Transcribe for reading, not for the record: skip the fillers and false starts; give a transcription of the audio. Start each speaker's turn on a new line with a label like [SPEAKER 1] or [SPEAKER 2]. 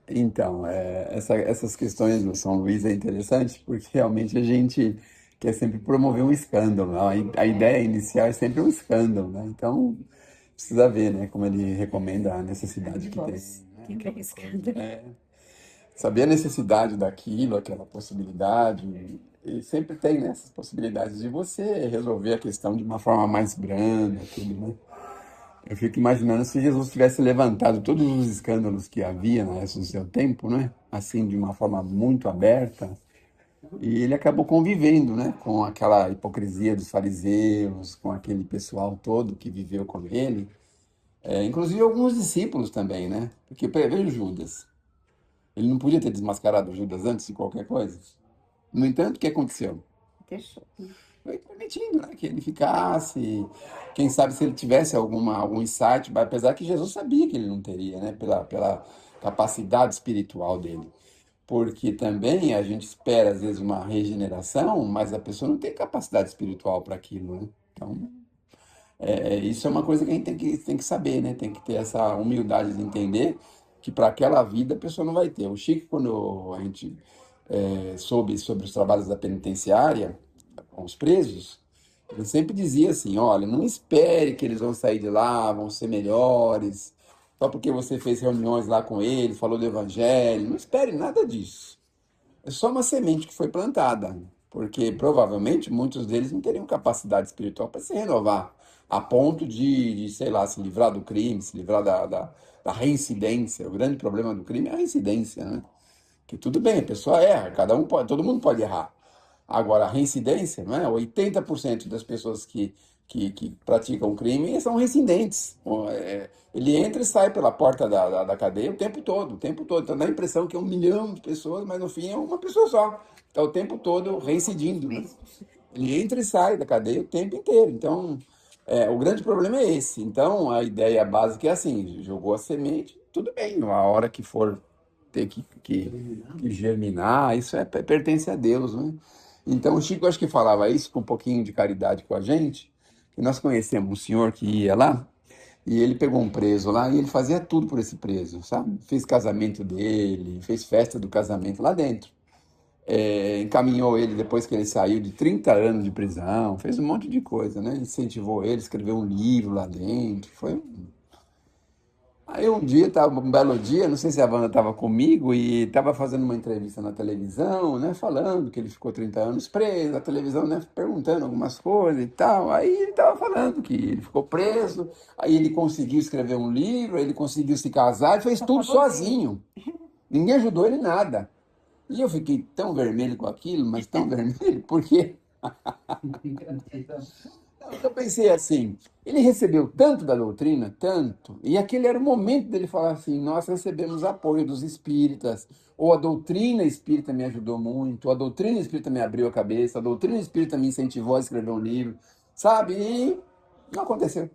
[SPEAKER 1] Então, essas questões do São Luís é interessante porque realmente a gente quer sempre promover um escândalo, né? A ideia inicial é sempre um escândalo, né? Então, precisa ver, né, como ele recomenda a necessidade que tem, né?
[SPEAKER 2] Quem quer escândalo?
[SPEAKER 1] Saber a necessidade daquilo, aquela possibilidade, e sempre tem, né, essas possibilidades de você resolver a questão de uma forma mais branda, tudo, né? Eu fico imaginando se Jesus tivesse levantado todos os escândalos que havia no seu tempo, né? Assim, de uma forma muito aberta, e ele acabou convivendo, né, com aquela hipocrisia dos fariseus, com aquele pessoal todo que viveu com ele, inclusive alguns discípulos também, né? Porque veja Judas, ele não podia ter desmascarado Judas antes de qualquer coisa. No entanto, o que aconteceu?
[SPEAKER 2] Deixou.
[SPEAKER 1] Foi permitindo, né, que ele ficasse. Quem sabe se ele tivesse algum insight, apesar que Jesus sabia que ele não teria, né, pela capacidade espiritual dele. Porque também a gente espera, às vezes, uma regeneração, mas a pessoa não tem capacidade espiritual para aquilo, né? Então, isso é uma coisa que a gente tem que saber, né? Tem que ter essa humildade de entender que para aquela vida a pessoa não vai ter. O Chico, quando a gente soube sobre os trabalhos da penitenciária com os presos, ele sempre dizia assim: olha, não espere que eles vão sair de lá, vão ser melhores, só porque você fez reuniões lá com eles, falou do evangelho. Não espere nada disso. É só uma semente que foi plantada, porque provavelmente muitos deles não teriam capacidade espiritual para se renovar, a ponto sei lá, se livrar do crime, se livrar da reincidência. O grande problema do crime é a reincidência, né? Que tudo bem, a pessoa erra, cada um pode, todo mundo pode errar. Agora, a reincidência, não é? 80% das pessoas que praticam crime são reincidentes. Ele entra e sai pela porta da cadeia o tempo todo, o tempo todo. Então dá a impressão que é 1 milhão de pessoas, mas no fim é uma pessoa só. Está o tempo todo reincidindo, né? Ele entra e sai da cadeia o tempo inteiro. Então, o grande problema é esse. Então, a ideia básica é assim: jogou a semente, tudo bem, a hora que for ter que germinar, isso pertence a Deus, né? Então, o Chico acho que falava isso com um pouquinho de caridade com a gente, que nós conhecemos um senhor que ia lá, e ele pegou um preso lá, e ele fazia tudo por esse preso, sabe? Fez casamento dele, fez festa do casamento lá dentro. Encaminhou ele depois que ele saiu de 30 anos de prisão, fez um monte de coisa, né? Incentivou ele, escreveu um livro lá dentro, Aí um dia, um belo dia, não sei se a Wanda estava comigo e estava fazendo uma entrevista na televisão, né, falando que ele ficou 30 anos preso, a televisão, né, perguntando algumas coisas e tal. Aí ele estava falando que ele ficou preso, aí ele conseguiu escrever um livro, aí ele conseguiu se casar e fez tudo sozinho. Ninguém ajudou ele em nada. E eu fiquei tão vermelho com aquilo, mas tão vermelho, porque eu pensei assim, ele recebeu tanto da doutrina, tanto, e aquele era o momento dele falar assim: nós recebemos apoio dos espíritas, ou a doutrina espírita me ajudou muito, ou a doutrina espírita me abriu a cabeça, a doutrina espírita me incentivou a escrever um livro, sabe? E não aconteceu.